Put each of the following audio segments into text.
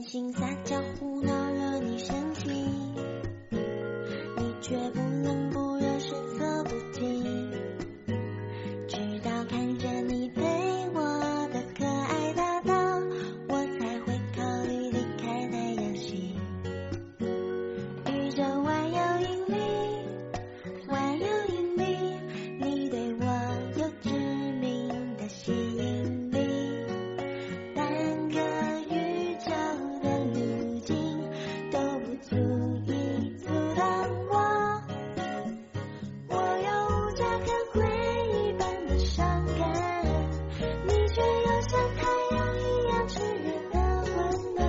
心撒娇胡闹惹你生气，你却不能不认识色不禁，直到看见你对我的可爱大道，我才会考虑离开太阳系。宇宙万有引力，万有引力，你对我有致命的吸引力，半个宇宙的路径都不足以阻挡我，我有无家可归一般的伤感，你却又像太阳一样炽热的温暖，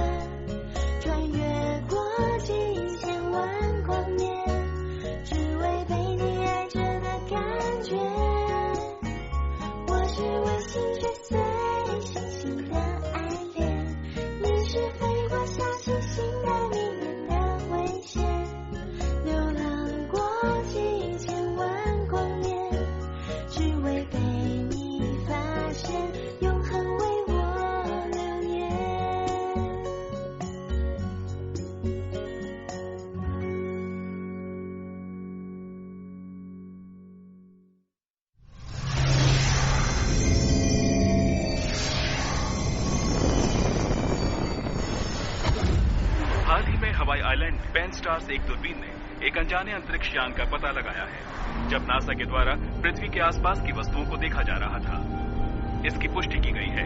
穿越过几千万光年，只为被你爱着的感觉。我是卫星追随星星的爱恋，你是飞过小行星的迷人的危险，流浪过几千万光年，只为被你发现，永恒为我流年。हाल ही में Hawaii island pen stars एक दूरबीन ने एक अनजाने अंतरिक्ष यान का पता लगाया है, जब नासा के द्वारा पृथ्वी के आसपास की वस्तुओं को देखा जा रहा था। इसकी पुष्टि की गई है।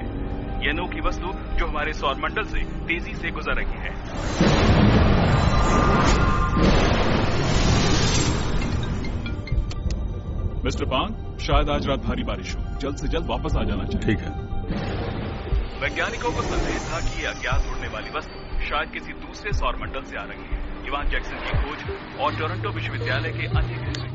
यह अनोखी वस्तु जो हमारे सौर मंडल से तेजी से गुजर रही है। मिस्टर पांग, शायद आज रात भारी बारिश हो, जल्द से जल्द वापस आ जाना चाहिए। ठीक है। वैज्ञानिकों को संदेह था कि यह अज्ञात उड़ने वाली वस्तु शायद किसी दूसरे सौर मंडल से आ रही है। इवान जैक्सन की खोज और टोरंटो विश्वविद्यालय के अन्य केंद्र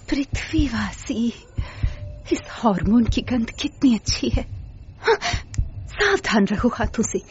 पृथ्वीवासी, इस हार्मोन की गंध कितनी अच्छी है। हाँ, सावधान रहो हाथों से।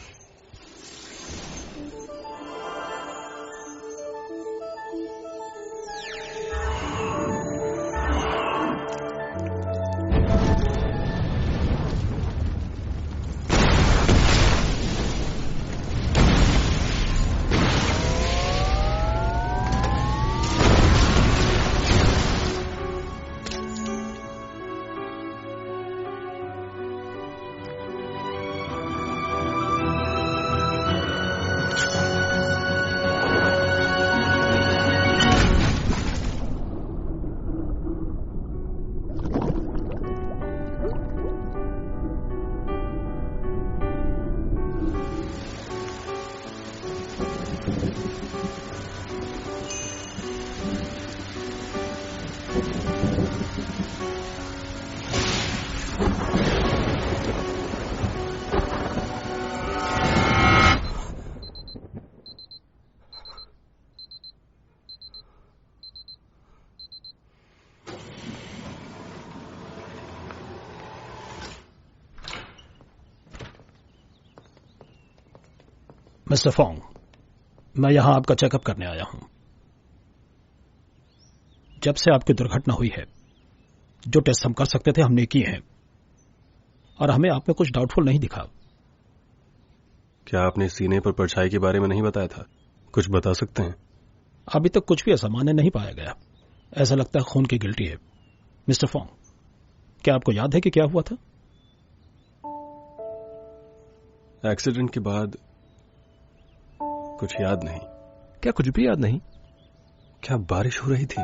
मिस्टर फोंग, मैं यहां आपका चेकअप करने आया हूं। जब से आपकी दुर्घटना हुई है, जो टेस्ट हम कर सकते थे हमने किए हैं। और हमें आप में कुछ डाउटफुल नहीं दिखा। क्या आपने सीने पर परछाई के बारे में नहीं बताया था? कुछ बता सकते हैं? अभी तक कुछ भी असामान्य नहीं पाया गया। ऐसा लगता है खून की गिल्टी है। मिस्टर फोंग, क्या आपको याद है कि क्या हुआ था? एक्सीडेंट के बाद कुछ याद नहीं। क्या कुछ भी याद नहीं? क्या बारिश हो रही थी?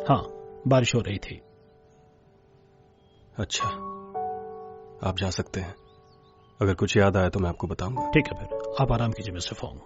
हाँ, बारिश हो रही थी। अच्छा, आप जा सकते हैं। अगर कुछ याद आया तो मैं आपको बताऊंगा। ठीक है, फिर आप आराम कीजिए मिस्टर फोंग।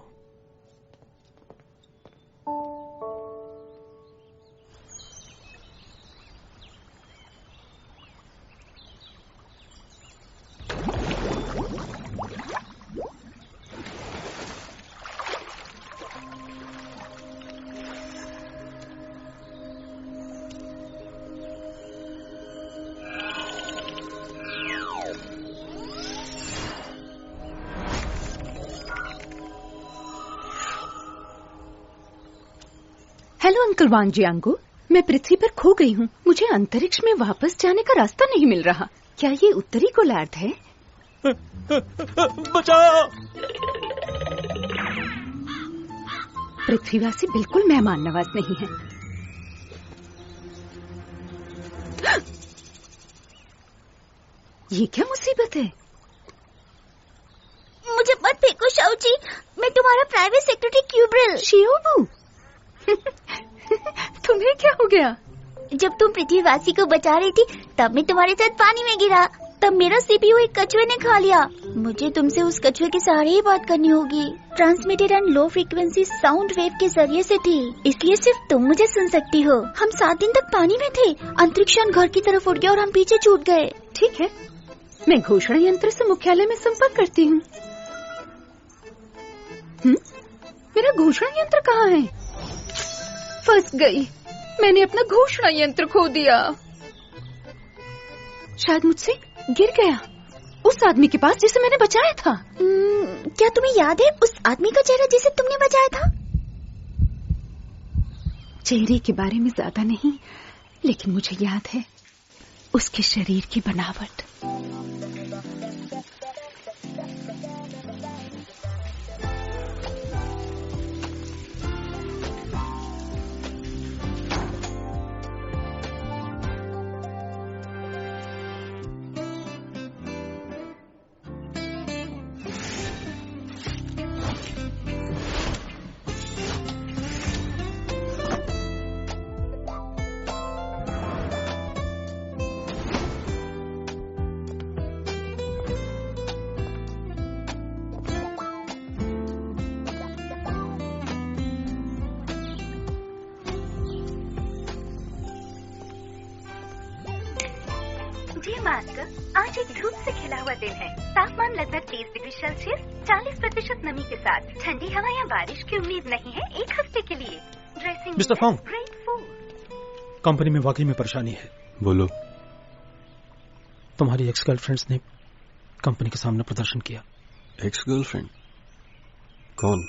हेलो अंकल वांग जियांगो, मैं पृथ्वी पर खो गई हूँ। मुझे अंतरिक्ष में वापस जाने का रास्ता नहीं मिल रहा। क्या ये उत्तरी गोलार्ध है? बचाओ! पृथ्वीवासी बिल्कुल मेहमान नवाज नहीं है। ये क्या मुसीबत है? मुझे मत फेंको शाओजी, मैं तुम्हारा प्राइवेट सेक्रेटरी क्यूब्रिल। शियोबू, तुम्हें क्या हो गया? जब तुम पृथ्वीवासी को बचा रही थी तब मैं तुम्हारे साथ पानी में गिरा। तब मेरा सीपीयू एक कछुए ने खा लिया। मुझे तुमसे उस कछुए के सहारे ही बात करनी होगी। Transmitted and low frequency sound wave के जरिए से थी, इसलिए सिर्फ तुम मुझे सुन सकती हो। हम 7 दिन तक पानी में थे। अंतरिक्षयान घर की तरफ उड़ गया और हम पीछे छूट गए। ठीक है, मैं घोषणा यंत्र से मुख्यालय में संपर्क करती हूँ। मेरा घोषणा यंत्र कहाँ है? फंस गई, मैंने अपना घोषणा यंत्र खो दिया। शायद मुझसे गिर गया उस आदमी के पास जिसे मैंने बचाया था। क्या तुम्हें याद है उस आदमी का चेहरा जिसे तुमने बचाया था? चेहरे के बारे में ज्यादा नहीं, लेकिन मुझे याद है उसके शरीर की बनावट। जी मास्टर, आज एक धूप से खिला हुआ दिन है। तापमान लगभग 30 डिग्री सेल्सियस, 40% नमी के साथ। ठंडी हवा या बारिश की उम्मीद नहीं है 1 हफ्ते के लिए। Dressing Mister Fong, great food. Company में वाकई में परेशानी है। बोलो। तुम्हारी एक्स गर्लफ्रेंड्स ने कंपनी के सामने प्रदर्शन किया। Ex girlfriend? कौन?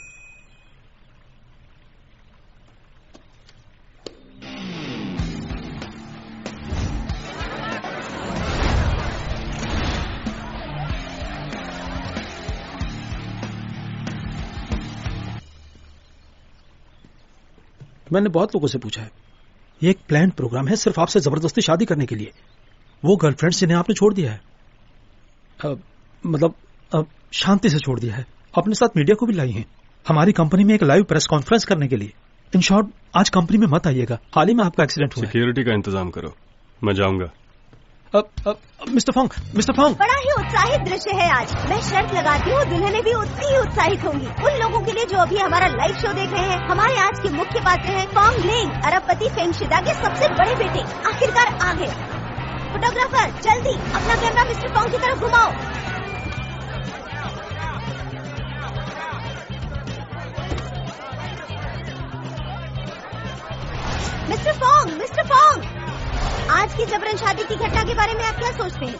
मैंने बहुत लोगों से पूछा है, ये एक प्लान्ड प्रोग्राम है सिर्फ आपसे जबरदस्ती शादी करने के लिए। वो गर्लफ्रेंड्स जिन्हें आपने छोड़ दिया है, शांति से छोड़ दिया है, अपने साथ मीडिया को भी लाई हैं हमारी कंपनी में एक लाइव प्रेस कॉन्फ्रेंस करने के लिए। इन शॉर्ट, आज कंपनी में मत आइएगा, हाल ही में आपका एक्सीडेंट हुआ है। सिक्योरिटी का इंतजाम करो, मैं जाऊंगा। मिस्टर फोंग, बड़ा ही उत्साहित दृश्य है आज। मैं शर्त लगाती हूँ दुल्हनें भी उतनी ही उत्साहित होंगी। उन लोगों के लिए जो अभी हमारा लाइव शो देख रहे हैं, हमारे आज के मुख्य पात्र हैं फोंग लिंग, अरबपति फेंगशिदा के सबसे बड़े बेटे। आखिरकार आ गए। फोटोग्राफर, जल्दी अपना कैमरा मिस्टर फोंग की तरफ घुमाओ। मिस्टर फोंग, आज की जबरन शादी की घटना के बारे में आप क्या सोचते हैं?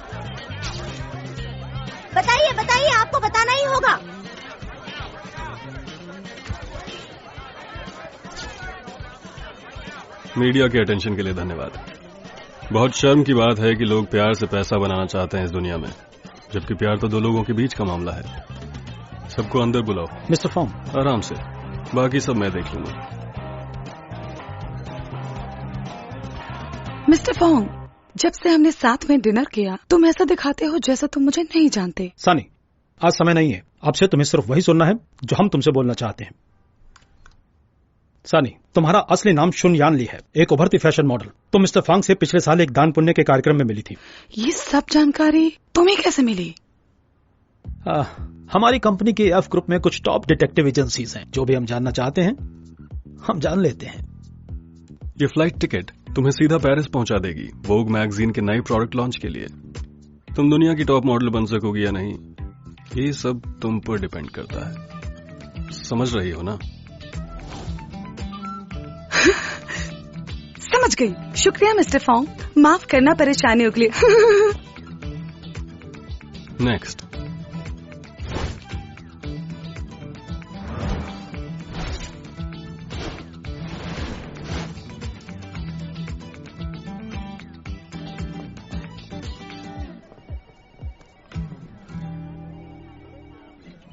बताइए, आपको बताना ही होगा। मीडिया के अटेंशन के लिए धन्यवाद। बहुत शर्म की बात है कि लोग प्यार से पैसा बनाना चाहते हैं इस दुनिया में। जबकि प्यार तो दो लोगों के बीच का मामला है। सबको अंदर बुलाओ। मिस्टर फोंग, आराम से, बाकी सब मैं देख लूंगा। मिस्टर फोंग, जब से हमने साथ में डिनर किया तुम ऐसा दिखाते हो जैसा तुम मुझे नहीं जानते। सनी, आज समय नहीं है। आपसे तुम्हें सिर्फ वही सुनना है जो हम तुमसे बोलना चाहते हैं। सनी, तुम्हारा असली नाम शुन यान ली है, एक उभरती फैशन मॉडल। तुम मिस्टर फांग से पिछले साल एक दान पुण्य के कार्यक्रम में मिली थी। ये सब जानकारी तुम्हें कैसे मिली? हमारी कंपनी के एफ ग्रुप में कुछ टॉप डिटेक्टिव एजेंसीज हैं। जो भी हम जानना चाहते हैं हम जान लेते हैं। ये फ्लाइट टिकट तुम्हें सीधा पेरिस पहुंचा देगी, वोग मैगजीन के नए प्रोडक्ट लॉन्च के लिए। तुम दुनिया की टॉप मॉडल बन सकोगी या नहीं, ये सब तुम पर डिपेंड करता है। समझ रही हो ना? समझ गई। शुक्रिया मिस्टर फोंग, माफ करना परेशानियों के लिए। नेक्स्ट।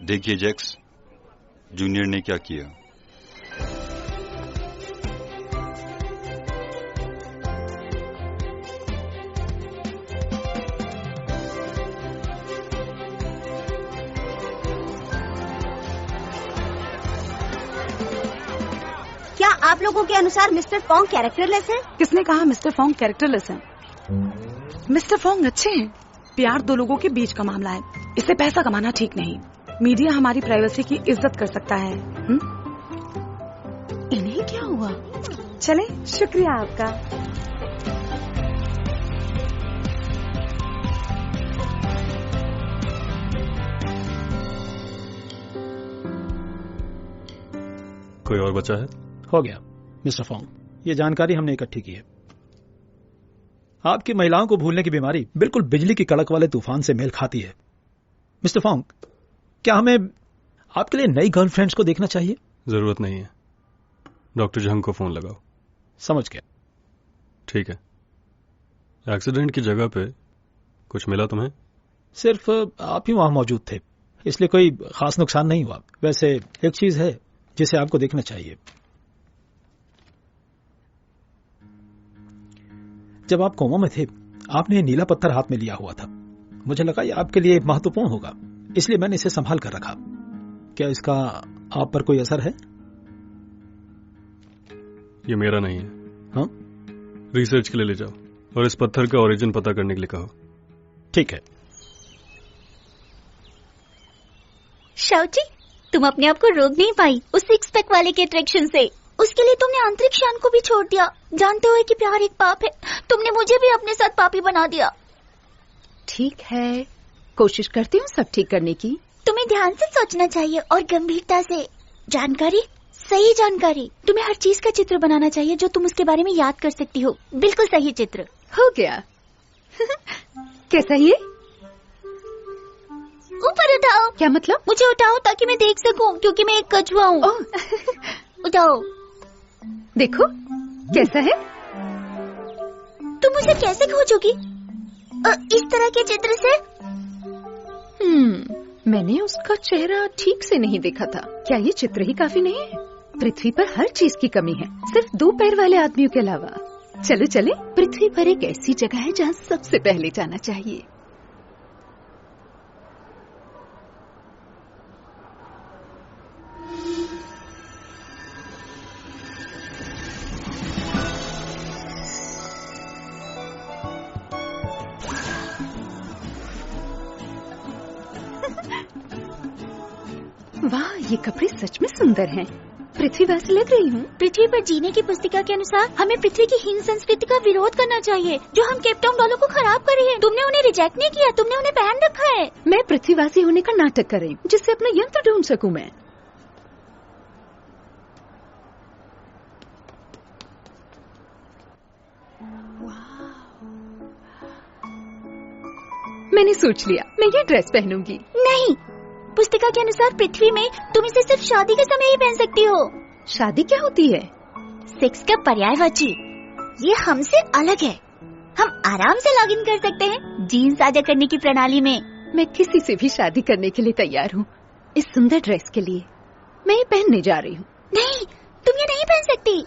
देखिए जैक्स, जूनियर ने क्या किया। क्या आप लोगों के अनुसार मिस्टर फोंग कैरेक्टरलेस है? किसने कहा मिस्टर फोंग कैरेक्टरलेस है? मिस्टर फोंग अच्छे हैं। प्यार दो लोगों के बीच का मामला है, इससे पैसा कमाना ठीक नहीं। मीडिया हमारी प्राइवेसी की इज्जत कर सकता है। इन्हें क्या हुआ? चले, शुक्रिया आपका। कोई और बचा है? हो गया मिस्टर फोंग, ये जानकारी हमने इकट्ठी की है। आपकी महिलाओं को भूलने की बीमारी बिल्कुल बिजली की कड़क वाले तूफान से मेल खाती है। मिस्टर फोंग, क्या हमें आपके लिए नई गर्लफ्रेंड्स को देखना चाहिए? जरूरत नहीं है। डॉक्टर जंग को फोन लगाओ। समझ गया। ठीक है। एक्सीडेंट की जगह पे कुछ मिला तुम्हें? सिर्फ आप ही वहां मौजूद थे, इसलिए कोई खास नुकसान नहीं हुआ। वैसे एक चीज है जिसे आपको देखना चाहिए। जब आप कोमा में थे आपने नीला पत्थर हाथ में लिया हुआ था। मुझे लगा ये आपके लिए महत्वपूर्ण होगा, इसलिए मैंने इसे संभाल कर रखा। क्या इसका आप पर कोई असर है? ये मेरा नहीं है। हाँ? रिसर्च के लिए ले जाओ और इस पत्थर का ओरिजिन पता करने के लिए कहो। ठीक है। शाउची, तुम अपने आप को रोक नहीं पाई उस सिक्स पैक वाले के अट्रैक्शन से। उसके लिए तुमने अंतरिक्ष यान को भी छोड़ दिया। जानते हो कि प्यार एक पाप है। तुमने मुझे भी अपने साथ पापी बना दिया। ठीक है, कोशिश करती हूँ सब ठीक करने की। तुम्हें ध्यान से सोचना चाहिए और गंभीरता से। जानकारी, सही जानकारी। तुम्हें हर चीज का चित्र बनाना चाहिए जो तुम उसके बारे में याद कर सकती हो। बिल्कुल सही चित्र। हो गया। कैसा ये? ऊपर उठाओ। क्या मतलब? मुझे उठाओ ताकि मैं देख सकूं, क्योंकि मैं एक कछुआ हूँ। उठाओ। देखो कैसा है? तुम मुझे कैसे खोजोगी इस तरह के चित्र से? मैंने उसका चेहरा ठीक से नहीं देखा था। क्या ये चित्र ही काफी नहीं है? पृथ्वी पर हर चीज की कमी है, सिर्फ 2 पैर वाले आदमियों के अलावा। चलो चले, पृथ्वी पर एक ऐसी जगह है जहाँ सबसे पहले जाना चाहिए। वाह, ये कपड़े सच में सुंदर हैं। पृथ्वी वैसे लग रही हूँ। पृथ्वी पर जीने की पुस्तिका के अनुसार हमें पृथ्वी की हीन संस्कृति का विरोध करना चाहिए जो हम केपटाउन वालों को खराब कर रही है। तुमने उन्हें रिजेक्ट नहीं किया, तुमने उन्हें पहन रखा है। मैं पृथ्वीवासी होने का नाटक कर रही हूँ जिससे अपना यंत्र ढूंढ सकूं मैं। मैंने सोच लिया, मैं ये ड्रेस पहनूंगी। नहीं, पुस्तिका के अनुसार पृथ्वी में तुम इसे सिर्फ शादी के समय ही पहन सकती हो। शादी क्या होती है? सेक्स का पर्यायवाची। ये हमसे अलग है। हम आराम से लॉगिन कर सकते हैं जीन साझा करने की प्रणाली में। मैं किसी से भी शादी करने के लिए तैयार हूँ। इस सुंदर ड्रेस के लिए मैं ये पहनने जा रही हूँ। नहीं, तुम ये नहीं पहन सकती।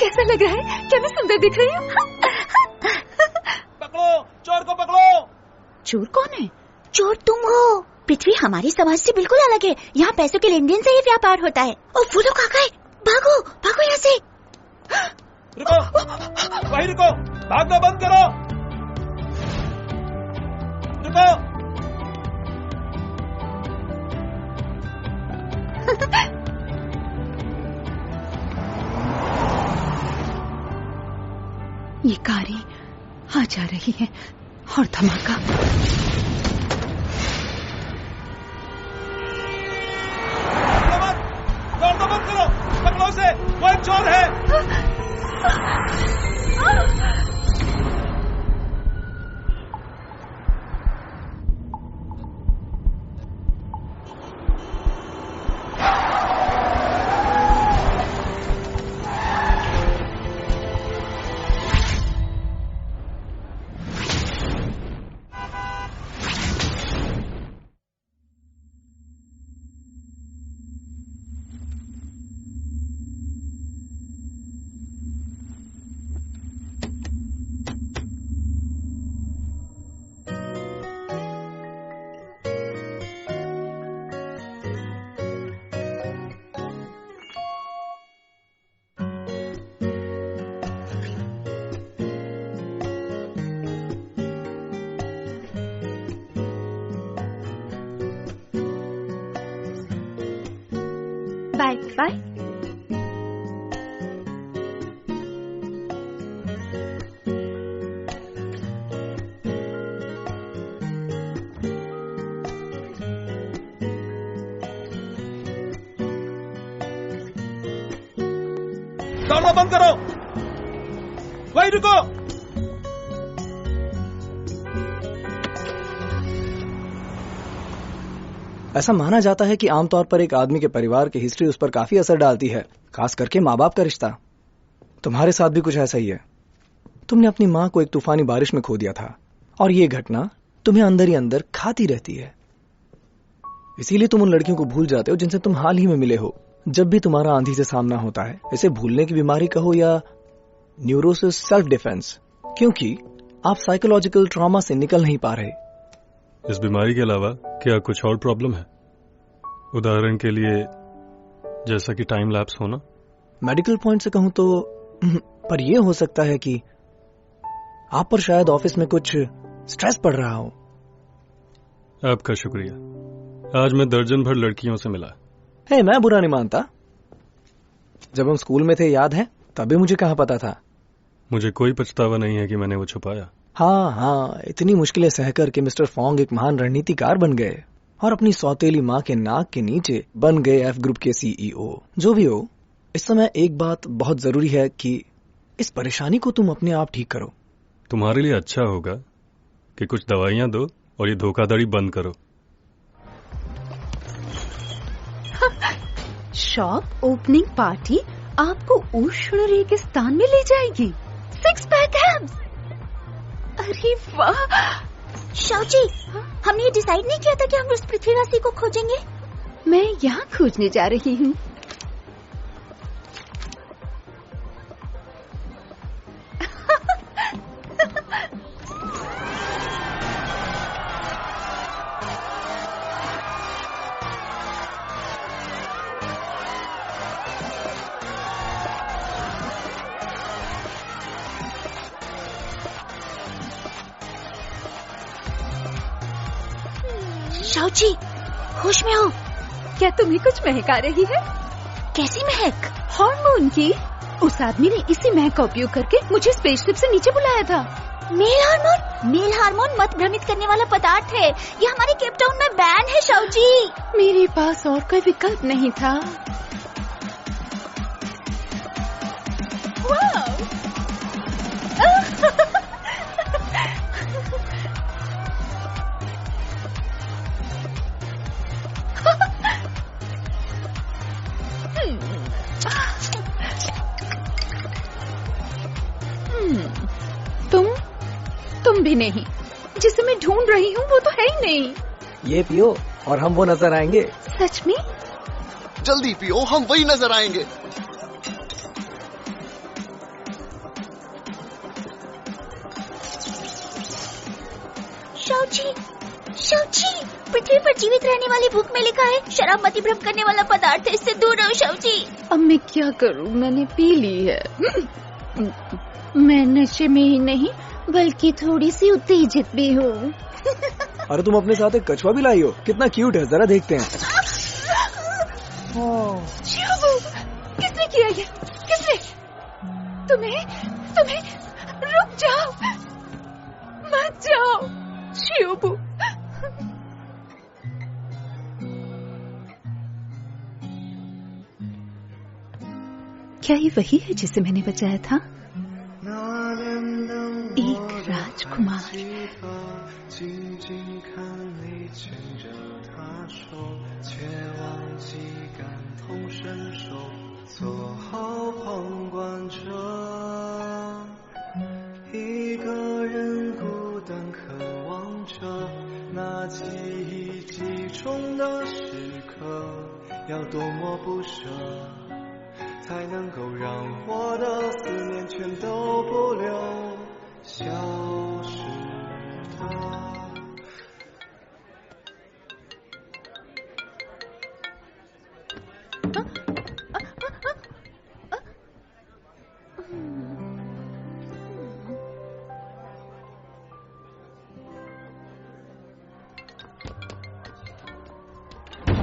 कैसा लग रहा है? क्या मैं सुंदर दिख रही हूँ? पकड़ो, चोर को पकड़ो। चोर कौन है? चोर तुम हो। पृथ्वी हमारी समाज से बिल्कुल अलग है। यहाँ पैसों के लेन देन से ही व्यापार होता है। और वो लोग आ गए। भागो भागो यहाँ से। रुको, वहीं रुको, भागना बंद करो। रुको। ये कारें आ जा रही हैं और धमाका। दौड़ना बंद करो, पकड़ो उसे, वो एक चोर है। Bye bye. दौड़ना बंद करो, वहीं रुको। ऐसा माना जाता है कि आमतौर पर एक आदमी के परिवार की हिस्ट्री उस पर काफी असर डालती है, खास करके माँ बाप का रिश्ता। तुम्हारे साथ भी कुछ ऐसा ही है। तुमने अपनी माँ को एक तूफानी बारिश में खो दिया था और ये घटना तुम्हें अंदर ही अंदर खाती रहती है। इसीलिए तुम उन लड़कियों को भूल जाते हो जिनसे तुम हाल ही में मिले हो। जब भी तुम्हारा आंधी से सामना होता है, इसे भूलने की बीमारी कहो या न्यूरोसिस सेल्फ डिफेंस, क्योंकि आप साइकोलॉजिकल ट्रॉमा से निकल नहीं पा रहे। इस बीमारी के अलावा क्या कुछ और प्रॉब्लम है? उदाहरण के लिए जैसा कि टाइम लैप्स होना। मेडिकल पॉइंट से कहूं तो पर यह हो सकता है कि आप पर शायद ऑफिस में कुछ स्ट्रेस पड़ रहा हो। आपका शुक्रिया। आज मैं दर्जन भर लड़कियों से मिला। मैं बुरा नहीं मानता। जब हम स्कूल में थे, याद है? तभी मुझे कहाँ पता था। मुझे कोई पछतावा नहीं है कि मैंने वो छुपाया। हाँ, इतनी मुश्किलें सहकर के मिस्टर फोंग एक महान रणनीतिकार बन गए और अपनी सौतेली माँ के नाक के नीचे बन गए एफ ग्रुप के सीईओ। जो भी हो, इस समय एक बात बहुत जरूरी है कि इस परेशानी को तुम अपने आप ठीक करो। तुम्हारे लिए अच्छा होगा कि कुछ दवाइयां दो और ये धोखाधड़ी बंद करो। शॉप ओपनिंग पार्टी आपको उष्ण रेगिस्तान में ले जाएगी। 6 पैक एब्स। अरे वाह! शाओजी, हमने ये डिसाइड नहीं किया था कि हम उस पृथ्वीवासी को खोजेंगे। मैं यहाँ खोजने जा रही हूँ। शाओजी, होश में हो। क्या तुम्हें कुछ महक आ रही है? कैसी महक? हार्मोन की। उस आदमी ने इसी महक का उपयोग करके मुझे स्पेसशिप से नीचे बुलाया था। Male hormone? मेल हार्मोन मत भ्रमित करने वाला पदार्थ है। ये हमारे केपटाउन में बैन है शाओजी। मेरे पास और कोई विकल्प नहीं था। नाम भी नहीं। जिसे मैं ढूंढ रही हूँ वो तो है ही नहीं। ये पियो और हम वो नजर आएंगे। सच में? जल्दी पियो, हम वही नजर आएंगे। शाओची, पृथ्वी पर जीवित रहने वाली बुक में लिखा है शराब मतिभ्रम करने वाला पदार्थ है, इससे दूर रहो शाओची। अब मैं क्या करूँ, मैंने पी ली है। मैं नशे में ही नहीं बल्कि थोड़ी सी उत्तेजित भी हूँ। अरे तुम अपने साथ एक कछुआ भी लाई हो, कितना क्यूट है, जरा देखते हैं। किसने किया ये? किसने? तुम्हें रुक जाओ, मत जाओ शियोबू। क्या ये वही है जिसे मैंने बचाया था? एक राजकुमार।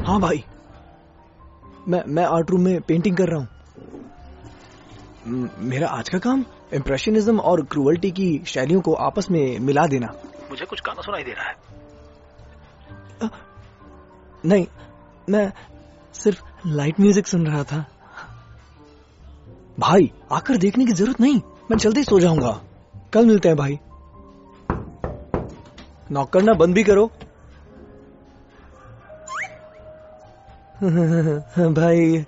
हाँ भाई, मैं आर्ट रूम में पेंटिंग कर रहा हूँ। मेरा आज का काम इम्प्रेशनिज्म और क्रूअल्टी की शैलियों को आपस में मिला देना। मुझे कुछ गाना सुनाई दे रहा है। नहीं, मैं सिर्फ लाइट म्यूजिक सुन रहा था। भाई आकर देखने की जरूरत नहीं, मैं जल्दी सो जाऊंगा। कल मिलते हैं भाई। नॉक करना बंद भी करो। भाई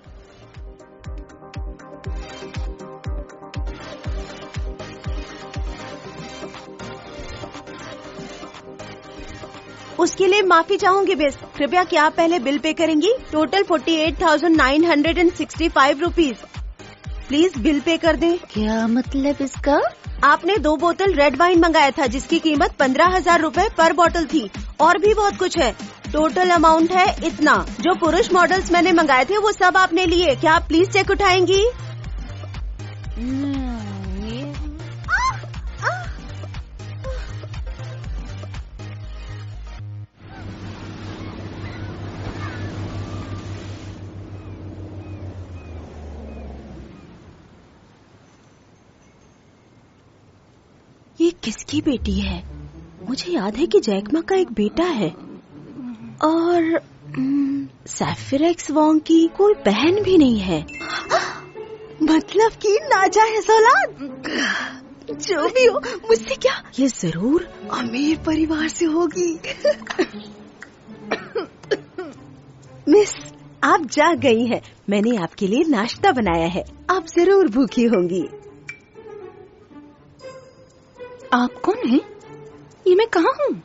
उसके लिए माफी चाहूंगी मिस। कृपया क्या आप पहले बिल पे करेंगी? Total 48,965 rupees. Please bill pay कर दें। क्या मतलब इसका? आपने 2 बोतल रेड वाइन मंगाया था जिसकी कीमत 15,000 रूपए पर बोतल थी। और भी बहुत कुछ है। टोटल अमाउंट है इतना। जो पुरुष मॉडल्स मैंने मंगाए थे वो सब आपने लिए। क्या आप प्लीज चेक उठाएंगी? ये किसकी बेटी है? मुझे याद है कि जैकमा का एक बेटा है और सैफिरेक्स वोंग की कोई बहन भी नहीं है। मतलब कि नाजायज औलाद। जो भी हो, मुझसे क्या, ये जरूर अमीर परिवार से होगी। मिस, आप जाग गई हैं। मैंने आपके लिए नाश्ता बनाया है, आप जरूर भूखी होंगी। आप कौन हैं? ये मैं कहाँ हूँ?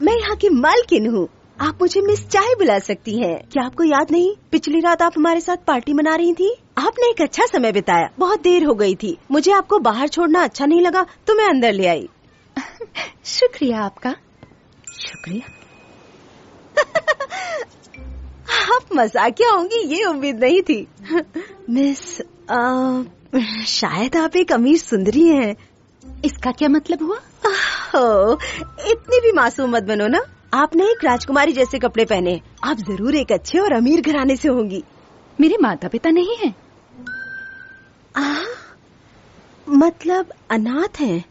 मैं यहाँ की मालकिन हूँ। आप मुझे मिस चाय बुला सकती हैं। क्या आपको याद नहीं, पिछली रात आप हमारे साथ पार्टी मना रही थी? आपने एक अच्छा समय बिताया। बहुत देर हो गई थी। मुझे आपको बाहर छोड़ना अच्छा नहीं लगा तो मैं अंदर ले आई। शुक्रिया आपका। शुक्रिया। आप मजाकिया होंगी ये उम्मीद नहीं थी। मिस, शायद आप एक अमीर सुंदरी हैं। इसका क्या मतलब हुआ? इतनी भी मासूम मत बनो ना। आपने एक राजकुमारी जैसे कपड़े पहने। आप जरूर एक अच्छे और अमीर घराने से होंगी। मेरे माता पिता नहीं हैं। मतलब अनाथ हैं?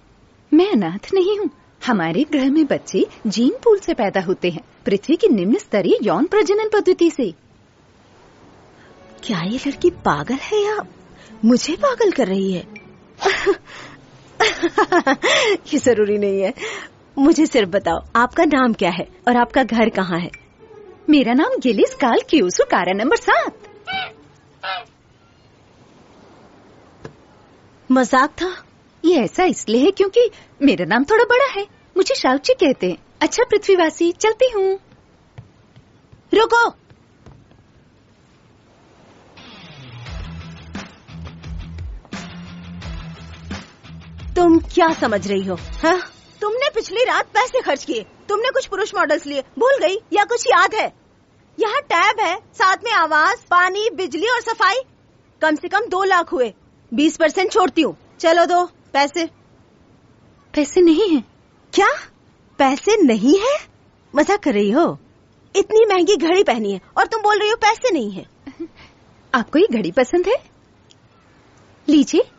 मैं अनाथ नहीं हूँ। हमारे ग्रह में बच्चे जीन पूल से पैदा होते हैं, पृथ्वी की निम्न स्तरीय यौन प्रजनन पद्धति से। क्या ये लड़की पागल है या मुझे पागल कर रही है? ये जरूरी नहीं है। मुझे सिर्फ बताओ आपका नाम क्या है और आपका घर कहाँ है? मेरा नाम गिलिस काल क्यूसु, कारा नंबर 7। मजाक था? ये ऐसा इसलिए है क्योंकि मेरा नाम थोड़ा बड़ा है। मुझे शाउची कहते हैं। अच्छा पृथ्वीवासी, चलती हूँ। रुको, तुम क्या समझ रही हो? हाँ, तुमने पिछली रात पैसे खर्च किए, तुमने कुछ पुरुष मॉडल्स लिए, भूल गई या कुछ याद है? यहाँ टैब है, साथ में आवाज, पानी, बिजली और सफाई। कम से कम 2 लाख हुए। 20% छोड़ती हूँ। चलो दो पैसे। पैसे नहीं है। क्या पैसे नहीं है? मजाक कर रही हो? इतनी महंगी घड़ी पहनी है और तुम बोल रही हो पैसे नहीं है। आपको ये घड़ी पसंद है? लीजिए।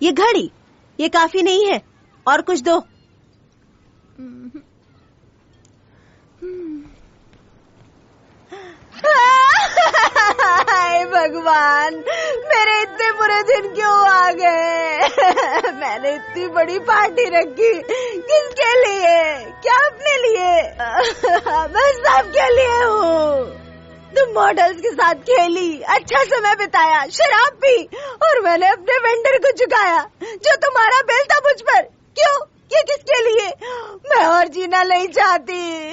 ये घड़ी, ये काफी नहीं है, और कुछ दो। हाय भगवान, मेरे इतने बुरे दिन क्यों आ गए? मैंने इतनी बड़ी पार्टी रखी, किसके लिए? क्या अपने लिए? बस सबके लिए हूँ। तुम मॉडल्स के साथ खेली, अच्छा समय बिताया, शराब पी, और मैंने अपने वेंडर को चुकाया जो तुम्हारा बिल था मुझ पर। क्यों? ये किसके लिए? मैं और जीना नहीं चाहती।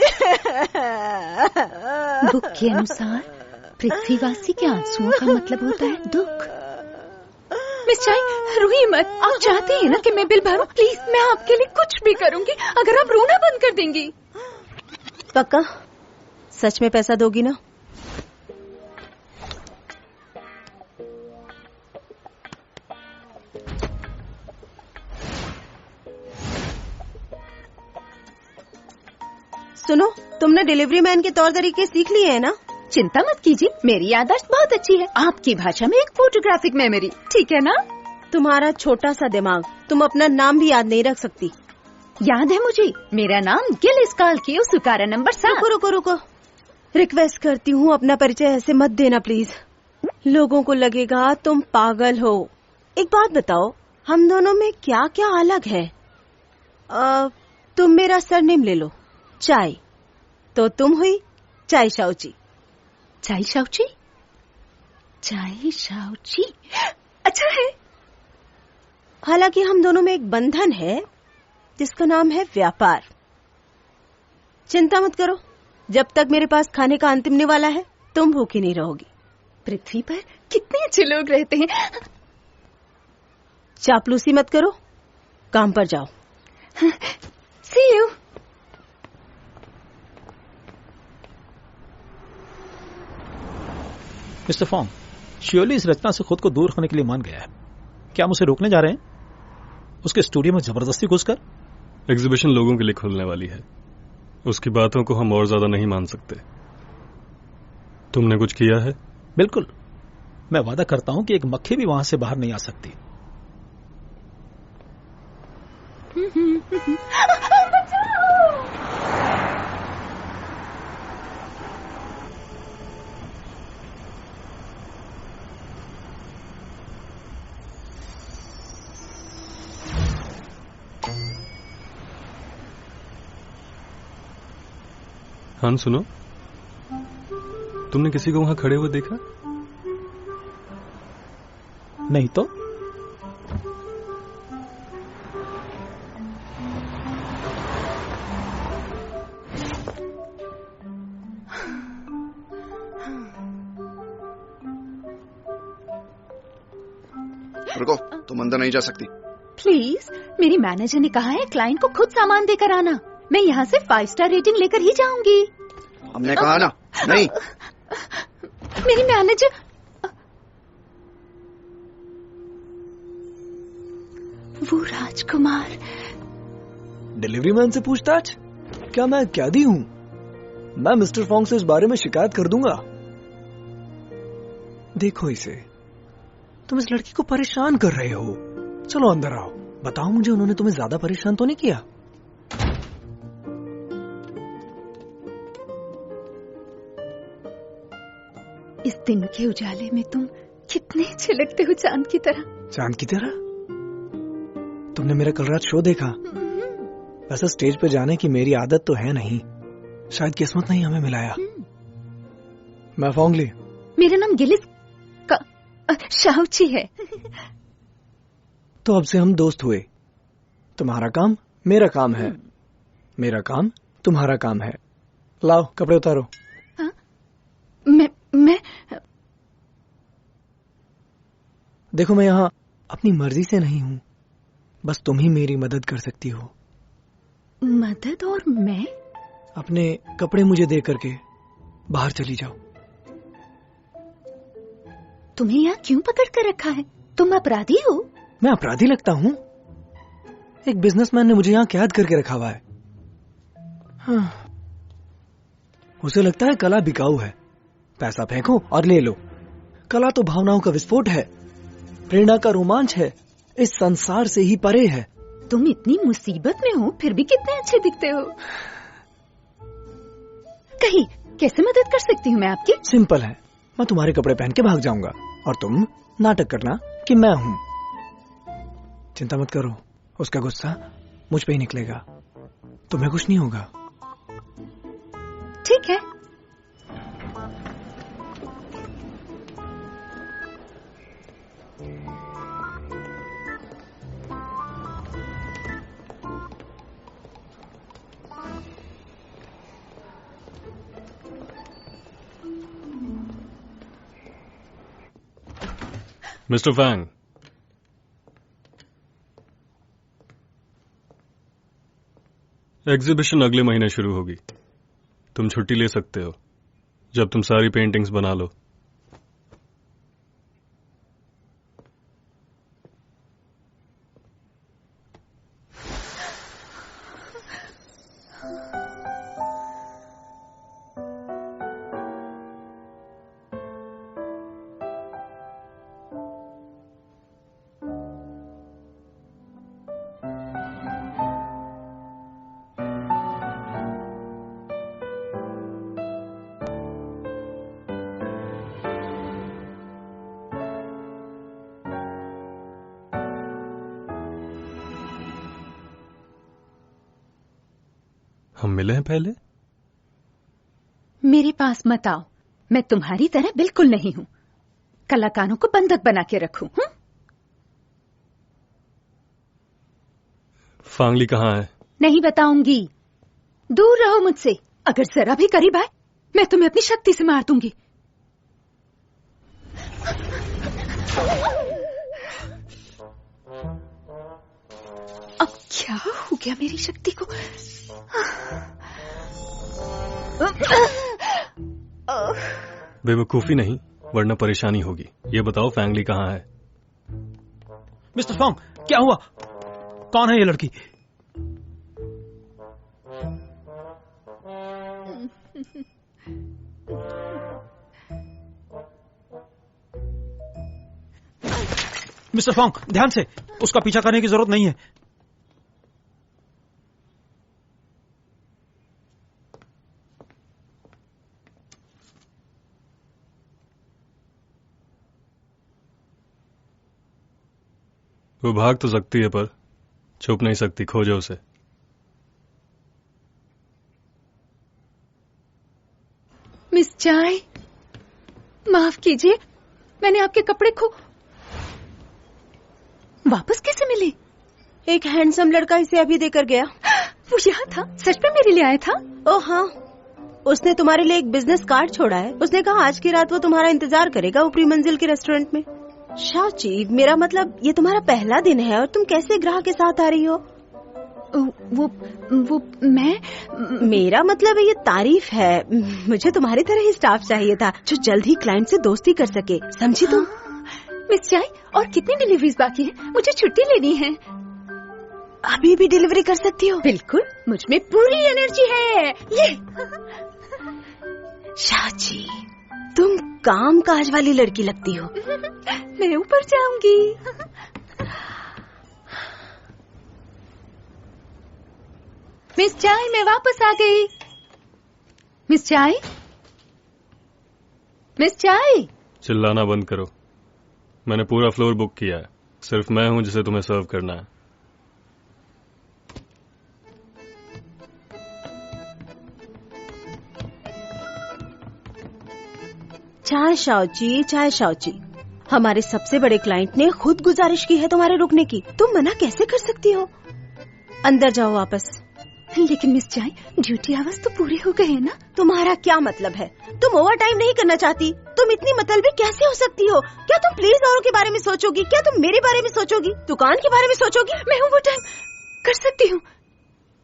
बुक के अनुसार पृथ्वीवासी के आंसुओं का मतलब होता है दुख। मिस चाई, रोइए मत। आप चाहती हैं ना कि मैं बिल भरूं? प्लीज, मैं आपके लिए कुछ भी करूंगी अगर आप रोना बंद कर देंगी। पक्का? सच में पैसा दोगी ना? सुनो, तुमने डिलीवरी मैन के तौर तरीके सीख लिए हैं ना? चिंता मत कीजिए, मेरी याददाश्त बहुत अच्छी है। आपकी भाषा में एक फोटोग्राफिक मेमोरी, ठीक है ना? तुम्हारा छोटा सा दिमाग, तुम अपना नाम भी याद नहीं रख सकती। याद है मुझे, मेरा नाम गिलिस काल की सुकारा नंबर 7। रुको, रिक्वेस्ट करती हूँ, अपना परिचय ऐसे मत देना प्लीज। लोगों को लगेगा तुम पागल हो। एक बात बताओ, हम दोनों में क्या क्या अलग है? तुम मेरा सरनेम ले लो, चाय, तो तुम हुई चाय शाउची। चाय शाउची? चाय शाउची, अच्छा है। हालांकि हम दोनों में एक बंधन है जिसका नाम है व्यापार। चिंता मत करो, जब तक मेरे पास खाने का अंतिम निवाला है तुम भूखी नहीं रहोगी। पृथ्वी पर कितने अच्छे लोग रहते हैं। चापलूसी मत करो, काम पर जाओ। See you. मिस्टर फॉन्ग, श्योरली इस रचना से खुद को दूर होने के लिए मान गया है। क्या हम उसे रोकने जा रहे हैं? उसके स्टूडियो में जबरदस्ती घुसकर? एग्जीबिशन लोगों के लिए खुलने वाली है, उसकी बातों को हम और ज्यादा नहीं मान सकते। तुमने कुछ किया है? बिल्कुल, मैं वादा करता हूं कि एक मक्खी भी वहां से बाहर नहीं आ सकती। हाँ सुनो, तुमने किसी को वहां खड़े हुए देखा? नहीं तो? रुको, तुम अंदर नहीं जा सकती। प्लीज, मेरी मैनेजर ने कहा है क्लाइंट को खुद सामान देकर आना। मैं यहाँ से 5 स्टार रेटिंग लेकर ही जाऊंगी। हमने कहा ना, नहीं। मेरी मैनेजर। वो राजकुमार। डिलीवरी मैन से पूछताछ? क्या मैं कैदी हूँ? मैं मिस्टर फॉन्ग से इस बारे में शिकायत कर दूंगा। देखो इसे, तुम इस लड़की को परेशान कर रहे हो। चलो अंदर आओ, बताओ मुझे उन्होंने तुम्हें ज्यादा परेशान तो नहीं किया? इस दिन के उजाले में तुम कितने छिलकते हो चांद की तरह। चांद की तरह? तुमने मेरा कल रात शो देखा? वैसे स्टेज पे जाने की मेरी आदत तो है नहीं, शायद किस्मत नहीं हमें मिलाया। मैं फॉन्गली। मेरा नाम गिलिस का। शाओची है। तो अब से हम दोस्त हुए। तुम्हारा काम मेरा काम है, मेरा काम तुम्हारा काम है। लाओ कपड़े उतारो। हाँ? मैं देखो, मैं यहाँ अपनी मर्जी से नहीं हूँ, बस तुम ही मेरी मदद कर सकती हो। मदद? और मैं? अपने कपड़े मुझे दे करके बाहर चली जाओ। तुम्हें यहाँ क्यों पकड़ कर रखा है? तुम अपराधी हो? मैं अपराधी लगता हूँ? एक बिजनेसमैन ने मुझे यहाँ कैद करके रखा हुआ है। हाँ। उसे लगता है कला बिकाऊ है, पैसा फेंको और ले लो। कला तो भावनाओं का विस्फोट है, प्रेरणा का रोमांच है, इस संसार से ही परे है। तुम इतनी मुसीबत में हो फिर भी कितने अच्छे दिखते हो। कहीं कैसे मदद कर सकती हूँ मैं आपकी? सिंपल है, मैं तुम्हारे कपड़े पहन के भाग जाऊंगा और तुम नाटक करना कि मैं हूँ। चिंता मत करो, उसका गुस्सा मुझ पे ही निकलेगा, तुम्हें कुछ नहीं होगा। ठीक है। मिस्टर फैंग, एग्जीबिशन अगले महीने शुरू होगी। तुम छुट्टी ले सकते हो जब तुम सारी पेंटिंग्स बना लो। हम मिले हैं पहले? मेरे पास मत आओ, मैं तुम्हारी तरह बिल्कुल नहीं हूँ। कलाकारों को बंधक बना के रखूं? फांगली कहाँ है? नहीं बताऊंगी, दूर रहो मुझसे। अगर जरा भी करीब आए मैं तुम्हें अपनी शक्ति से मार दूंगी। अब क्या हो गया मेरी शक्ति को? बेवकूफी नहीं, वरना परेशानी होगी। ये बताओ फैंगली कहाँ है? मिस्टर फोंग, क्या हुआ? कौन है ये लड़की? मिस्टर फोंग, ध्यान से, उसका पीछा करने की जरूरत नहीं है। वो भाग तो सकती है पर छुप नहीं सकती। खोजो उसे। मिस चाय, माफ कीजिए, मैंने आपके कपड़े वापस कैसे मिले? एक हैंडसम लड़का इसे अभी देकर गया। वो यहाँ था? सच में मेरे लिए आया था? ओह हाँ, उसने तुम्हारे लिए एक बिजनेस कार्ड छोड़ा है। उसने कहा आज की रात वो तुम्हारा इंतजार करेगा ऊपरी मंजिल के रेस्टोरेंट में। शाओची, मेरा मतलब ये तुम्हारा पहला दिन है और तुम कैसे ग्राहक के साथ आ रही हो? वो मेरा मतलब ये तारीफ है। मुझे तुम्हारी तरह ही स्टाफ चाहिए था जो जल्द ही क्लाइंट से दोस्ती कर सके, समझी तुम? मिस चाय, और कितनी डिलीवरीज बाकी है? मुझे छुट्टी लेनी है। अभी भी डिलीवरी कर सकती हो? बिल्कुल, मुझ में पूरी एनर्जी है। ये शाओची, तुम काम काज वाली लड़की लगती हो। मैं ऊपर जाऊंगी। मिस चाय, मैं वापस आ गई। मिस चाय, मिस चाय। चिल्लाना बंद करो। मैंने पूरा फ्लोर बुक किया है, सिर्फ मैं हूं जिसे तुम्हें सर्व करना है। चाय शाओची, चाय शाओची। हमारे सबसे बड़े क्लाइंट ने खुद गुजारिश की है तुम्हारे रुकने की, तुम मना कैसे कर सकती हो? अंदर जाओ वापस। लेकिन मिस चाय, ड्यूटी आवर्स तो पूरे हो गए हैं ना? तुम्हारा क्या मतलब है? तुम ओवर टाइम नहीं करना चाहती? तुम इतनी मतलबी कैसे हो सकती हो? क्या तुम प्लीज औरों के बारे में सोचोगी? क्या तुम मेरे बारे में सोचोगी? दुकान के बारे में सोचोगी? मैं ओवर टाइम कर सकती हूँ,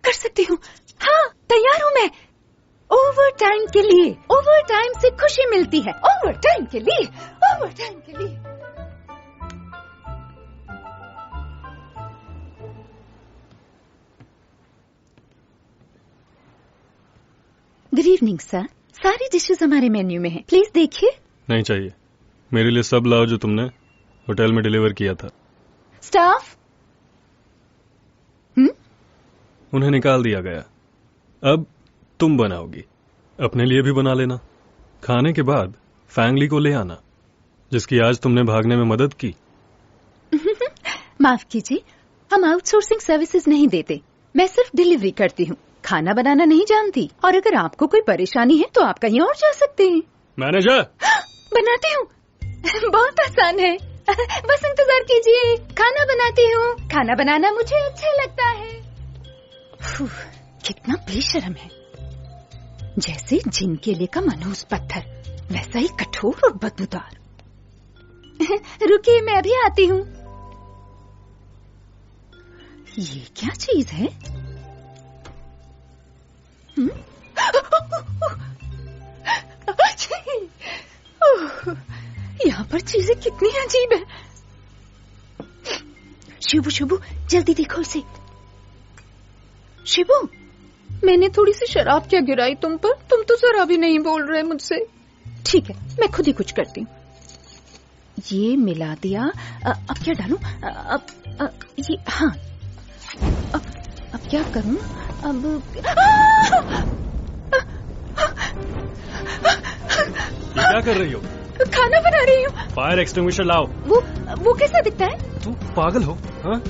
कर सकती हूँ। हाँ, तैयार हूँ मैं। ओवर टाइम के लिए, ओवर टाइम से खुशी मिलती है। ओवर टाइम के लिए, ओवर टाइम के लिए। गुड इवनिंग सर, सारी डिशेस हमारे मेन्यू में हैं, प्लीज देखिए। नहीं चाहिए, मेरे लिए सब लाओ जो तुमने होटल में डिलीवर किया था। स्टाफ? उन्हें निकाल दिया गया, अब तुम बनाओगी। अपने लिए भी बना लेना। खाने के बाद फैंगली को ले आना, जिसकी आज तुमने भागने में मदद की। माफ कीजिए, हम आउटसोर्सिंग सर्विसेज नहीं देते, मैं सिर्फ डिलीवरी करती हूँ। खाना बनाना नहीं जानती, और अगर आपको कोई परेशानी है तो आप कहीं और जा सकते हैं। मैनेजर, बनाती हूँ। बहुत आसान है, बस इंतजार कीजिए। खाना बनाती हूँ, खाना बनाना मुझे अच्छा लगता है। कितना बेशर्म है, जैसे जिन के लिए का मनोज पत्थर, वैसा ही कठोर और बदबूदार। रुकिए, मैं अभी आती हूँ। ये क्या चीज है? यहाँ पर चीजें कितनी अजीब है। शिबू शिबू, जल्दी देखो इसे। शिबू, मैंने थोड़ी सी शराब क्या गिराई तुम पर? तुम तो जरा भी नहीं बोल रहे मुझसे। ठीक है, मैं खुद ही कुछ करती हूँ। ये मिला दिया, अब क्या डालूं? ये हाँ, अब क्या करूं? अब ये क्या कर रही हो? खाना बना रही हूँ। फायर एक्सटिंग्विशर लाओ। वो कैसा दिखता है? तू पागल हो? हाँ?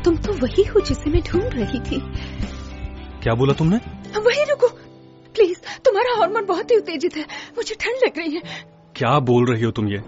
तुम तो वही हो जिसे मैं ढूंढ रही थी। क्या बोला तुमने? वही रुको प्लीज, तुम्हारा हार्मोन बहुत ही उत्तेजित है, मुझे ठंड लग रही है। क्या बोल रही हो तुम ये?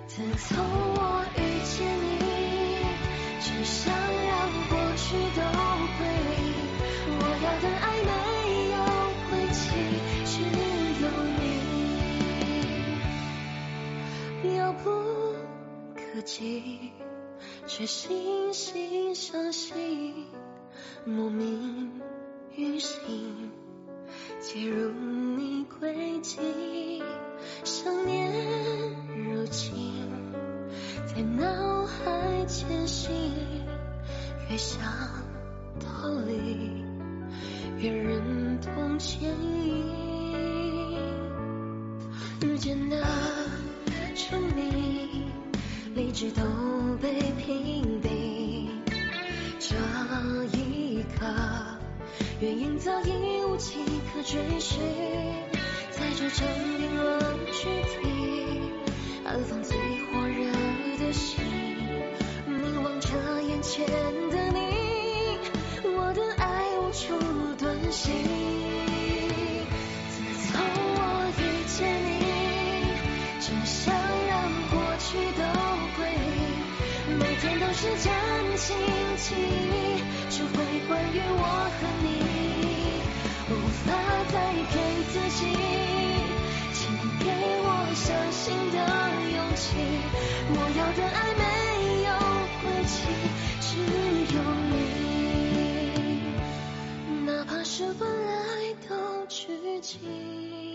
自从我遇见你，只想让过去都回忆。我要的爱没有归期，只有你。遥不可及，却惺惺相惜，莫名于心，介入你轨迹，想念如今在脑海前行，越想逃离，越忍痛牵引。遇见那沉迷，理智都被屏蔽。这一刻，原因早已无迹可追寻，在这场冰冷躯体，安放最火热的心，凝望着眼前的你，我的爱无处遁形。自从我遇见你，只想让过去都归零，每天都是讲亲情，说回关于我和你，无法再给自己，请给我相信的勇气。我要的爱没有归期，只有你，哪怕是本来都知己。